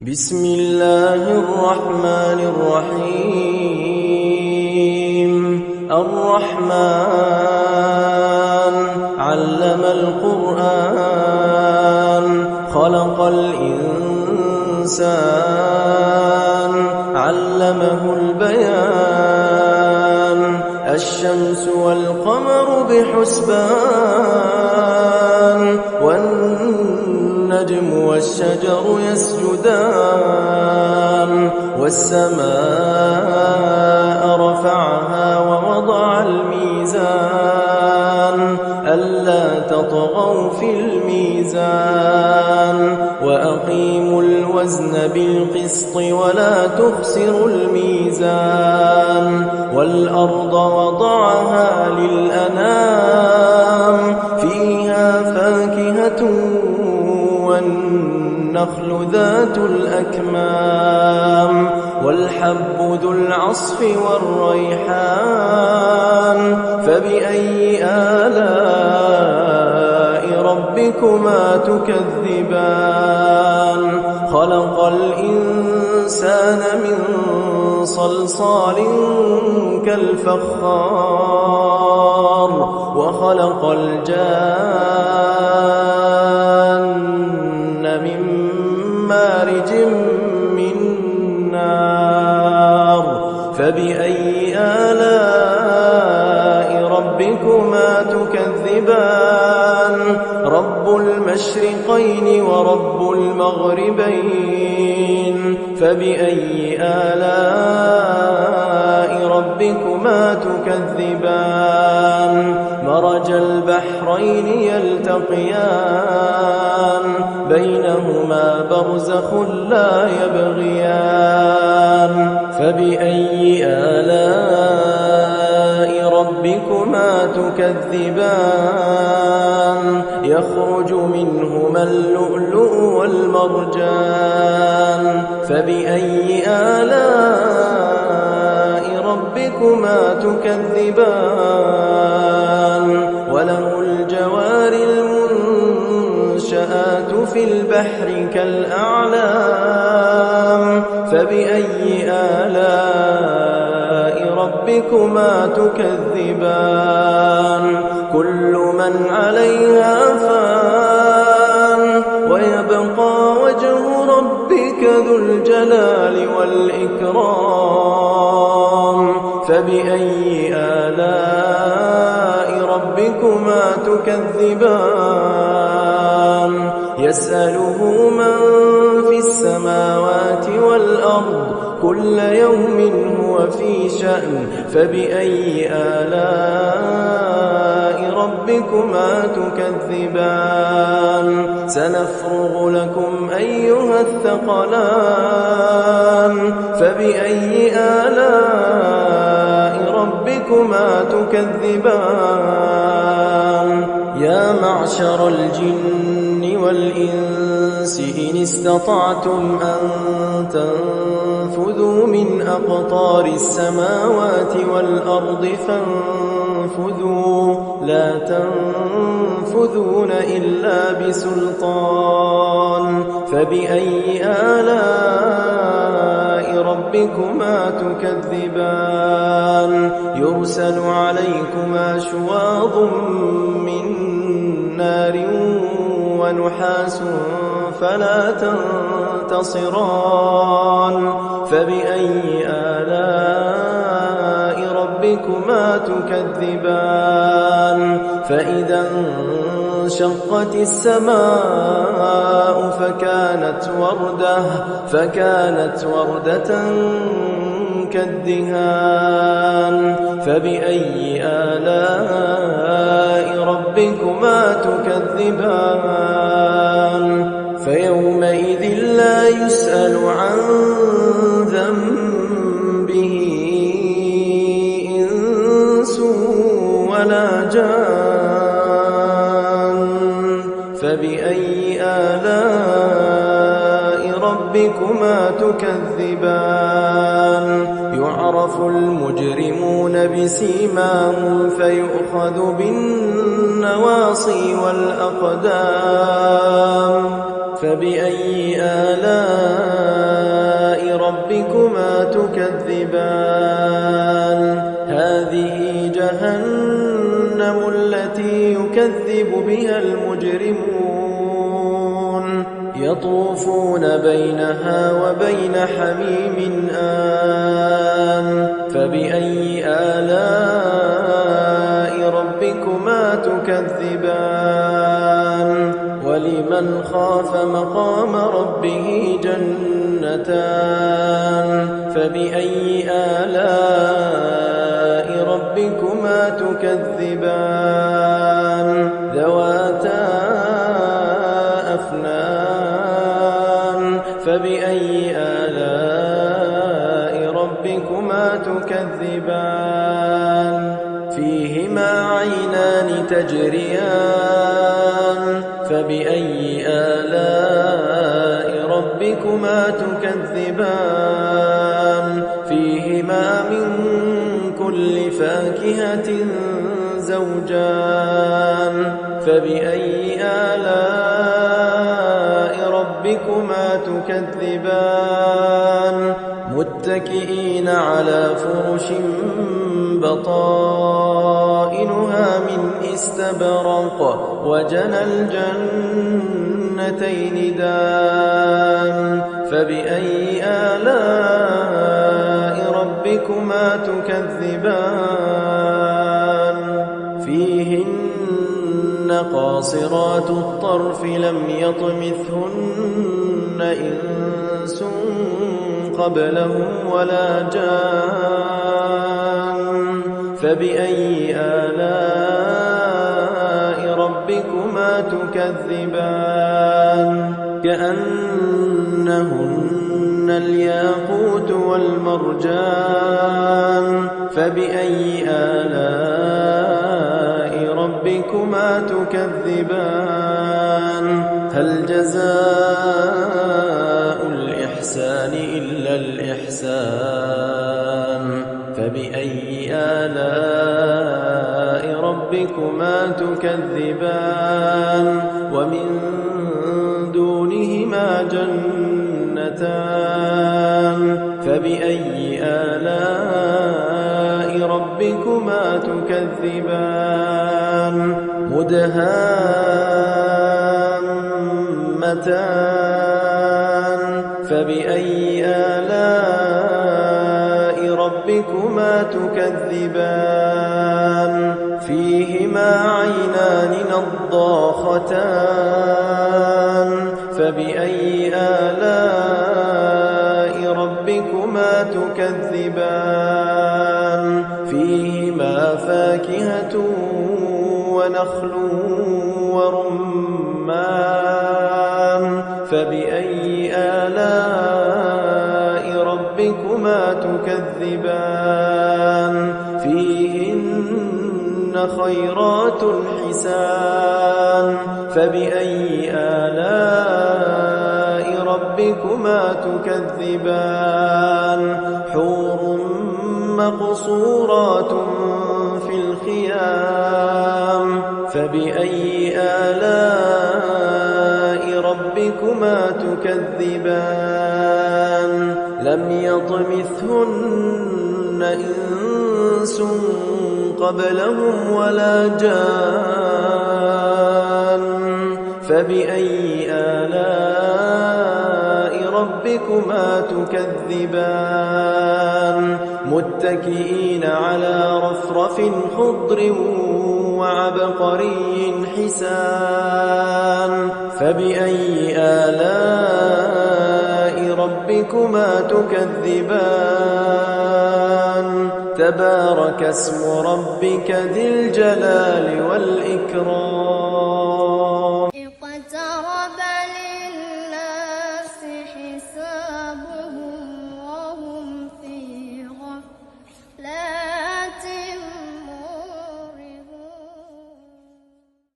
بسم الله الرحمن الرحيم الرحمن علم القرآن خلق الإنسان علمه البيان الشمس والقمر بحسبان والنجم والشجر يسجدان والسماء رفعها ووضع الميزان ألا تطغوا في الميزان وأقيموا الوزن بالقسط ولا تخسروا الميزان والأرض وضعها للأنام فيها فاكهة والنخل ذات الأكمام والحب ذو العصف والريحان فبأي آلاء ربكما تكذبان خلق الإنسان من صلصال كالفخار وخلق الجان من مارج من نار فبأي آلاء ربكما تكذبان رب المشرقين ورب المغربين فبأي آلاء ربكما تكذبان مرج البحرين يلتقيان بينهما برزخ لا يبغيان فبأي آلاء ربكما تكذبان يخرج منهما اللؤلؤ والمرجان فبأي آلاء ربكما تكذبان وله الجوار المنشآت في البحر كالأعلام فبأي آلاء ربكما تكذبان كل من عليها فان ويبقى وجه ربك ذو الجلال والإكرام فبأي آلاء ربكما تكذبان يسأله من في السماوات والأرض كل يوم هو في شأن فبأي آلاء ربكما تكذبان سنفرغ لكم أيها الثقلان فبأي آلاء ربكما تكذبان يا معشر الجن والإنس إن استطعتم أن تنفذوا من أقطار السماوات والأرض فانفذوا لا تنفذون إلا بسلطان فبأي آلاء ربكما تكذبان يرسل عليكما شواظ من نار ونحاس فلا تنتصران فبأي آلاء ربكما تكذبان فإذا انشقت السماء فكانت وردة كالدهان فبأي آلاء ربكما تكذبان فيومئذ لا يسأل عن ذنبه إنس ولا جان فبأي آلاء ربكما تكذبان يعرف المجرمون بسيماهم فيؤخذ بالنواصي والأقدام فبأي آلاء ربكما تكذبان هذه جهنم التي يكذب بها المجرمون يطوفون بينها وبين حميم آن فبأي آلاء ربكما تكذبان ولمن خاف مقام ربه جنتان فبأي آلاء ربكما تكذبان ذواتا أفنان فبأي آلاء ربكما تكذبان فيهما عينان تجريان فبأي آلاء ربكما تكذبان فيهما من كل فاكهة زوجان فبأي آلاء ربكما تكذبان متكئين على فرش بطائنها من استبرق وجنى الجنتين دان فبأي آلاء ربكما تكذبان فيهن قاصرات الطرف لم يطمثهن إنس قبلهم ولا جان فبأي آلاء ربكما تكذبان كأنهن الياقوت والمرجان فبأي آلاء ربكما تكذبان هل جزاء الإحسان إلا الإحسان فبأي آلاء ربكما تكذبان ومن دونهما جنتان فبأي آلاء ربكما تكذبان مدهامتان فبأي آلاء ربكما تكذبان فيهما عينان نضاختان فبأي آلاء ربكما تكذبان فيهما فاكهة ونخل ورمان فبأي آلاء ربكما تكذبان فيهن خيرات حسان فبأي آلاء ربكما تكذبان حور مقصورات في الخيام فبأي آلاء ربكما تكذبان لم يطمثهن إنس قبلهم ولا جان فبأي آلاء ربكما تكذبان متكئين على رفرف خضر وعبقري حسان فبأي آلاء ربكما تكذبان تبارك اسم ربك ذي الجلال والإكرام